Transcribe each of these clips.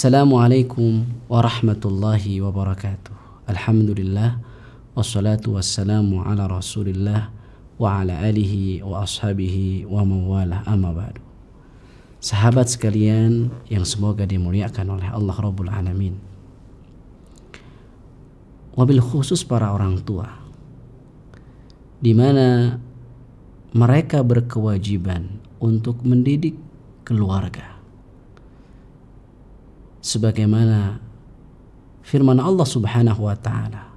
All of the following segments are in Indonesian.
Assalamualaikum warahmatullahi wabarakatuh. Alhamdulillah, wassalatu wassalamu ala rasulillah wa ala alihi wa ashabihi wa mawalah, amma ba'du. Sahabat sekalian yang semoga dimuliakan oleh Allah Rabbul Alamin, wabil khusus para orang tua, di mana mereka berkewajiban untuk mendidik keluarga sebagaimana firman Allah Subhanahu wa taala,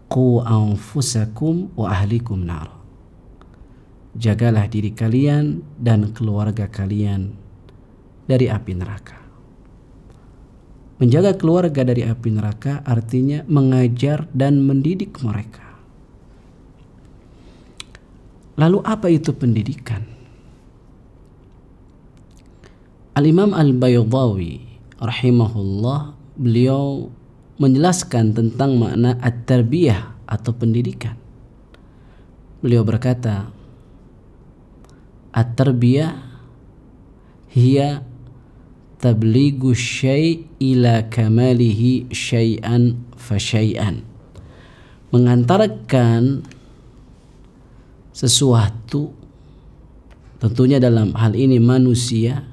qu anfusakum wa ahlikum nar. Jagalah diri kalian dan keluarga kalian dari api neraka. Menjaga keluarga dari api neraka artinya mengajar dan mendidik mereka. Lalu apa itu pendidikan? Al-Imam Al-Baydawi rahimahullah, beliau menjelaskan tentang makna at-tarbiyah atau pendidikan. Beliau berkata, at-tarbiyah hiya tablighu syai' ila kamalihi syai'an fa syai'an. Mengantarkan sesuatu, tentunya dalam hal ini manusia,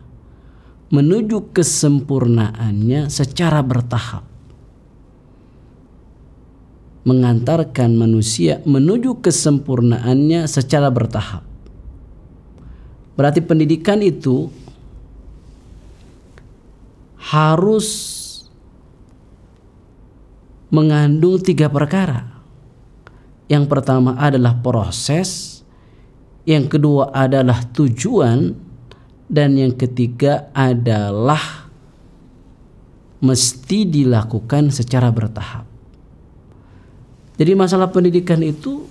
menuju kesempurnaannya secara bertahap. Mengantarkan manusia menuju kesempurnaannya secara bertahap. Berarti pendidikan itu harus mengandung 3 perkara. Yang pertama adalah proses, yang kedua adalah tujuan, dan yang ketiga adalah mesti dilakukan secara bertahap. Jadi masalah pendidikan itu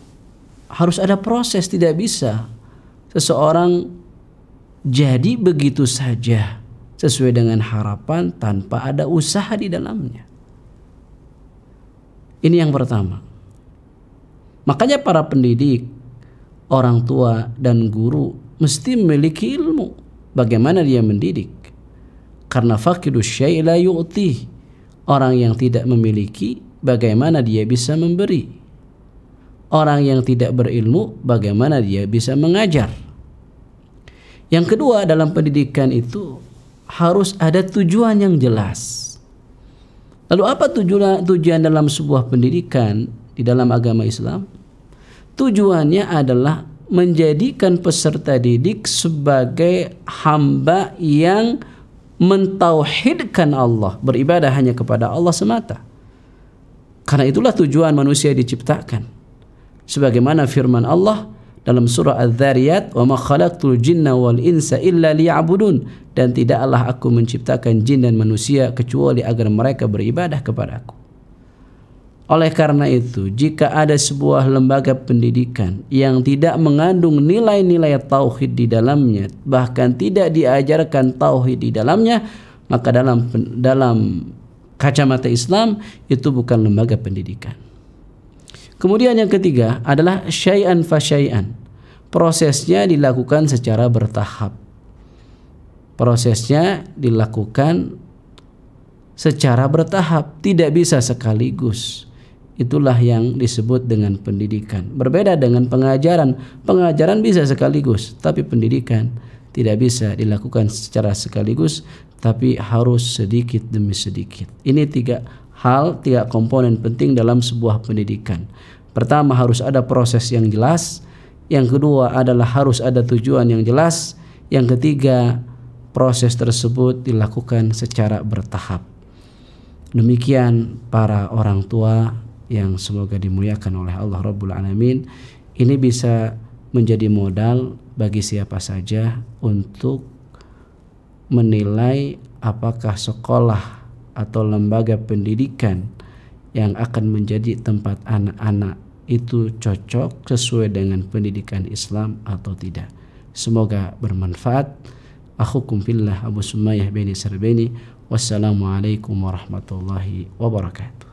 harus ada proses, tidak bisa seseorang jadi begitu saja sesuai dengan harapan tanpa ada usaha di dalamnya. Ini yang pertama. Makanya para pendidik, orang tua dan guru mesti memiliki ilmu bagaimana dia mendidik. Karena faqidu syai' la yu'tih. Orang yang tidak memiliki, bagaimana dia bisa memberi? Orang yang tidak berilmu, bagaimana dia bisa mengajar? Yang kedua, dalam pendidikan itu harus ada tujuan yang jelas. Lalu apa tujuan dalam sebuah pendidikan di dalam agama Islam? Tujuannya adalah menjadikan peserta didik sebagai hamba yang mentauhidkan Allah, beribadah hanya kepada Allah semata. Karena itulah tujuan manusia diciptakan. Sebagaimana firman Allah dalam surah Adz-Dzariyat, "Wa ma khalaqtul jinna wal insa illa liya'budun." Dan tidaklah aku menciptakan jin dan manusia kecuali agar mereka beribadah kepadaku. Oleh karena itu, jika ada sebuah lembaga pendidikan yang tidak mengandung nilai-nilai tauhid di dalamnya, bahkan tidak diajarkan tauhid di dalamnya, maka dalam kacamata Islam itu bukan lembaga pendidikan. Kemudian yang ketiga adalah syai'an fa syai'an. Prosesnya dilakukan secara bertahap. Prosesnya dilakukan secara bertahap, tidak bisa sekaligus. Itulah yang disebut dengan pendidikan. Berbeda dengan pengajaran. Pengajaran bisa sekaligus, tapi pendidikan tidak bisa dilakukan secara sekaligus, tapi harus sedikit demi sedikit. Ini 3 komponen penting dalam sebuah pendidikan. Pertama, harus ada proses yang jelas. Yang kedua adalah harus ada tujuan yang jelas. Yang ketiga, proses tersebut dilakukan secara bertahap. Demikian para orang tua yang semoga dimuliakan oleh Allah Rabbul Alamin. Ini bisa menjadi modal bagi siapa saja untuk menilai apakah sekolah atau lembaga pendidikan yang akan menjadi tempat anak-anak itu cocok sesuai dengan pendidikan Islam atau tidak. Semoga bermanfaat. Akhukum fillah Abu Sumayyah bin Sarbini. Wassalamualaikum warahmatullahi wabarakatuh.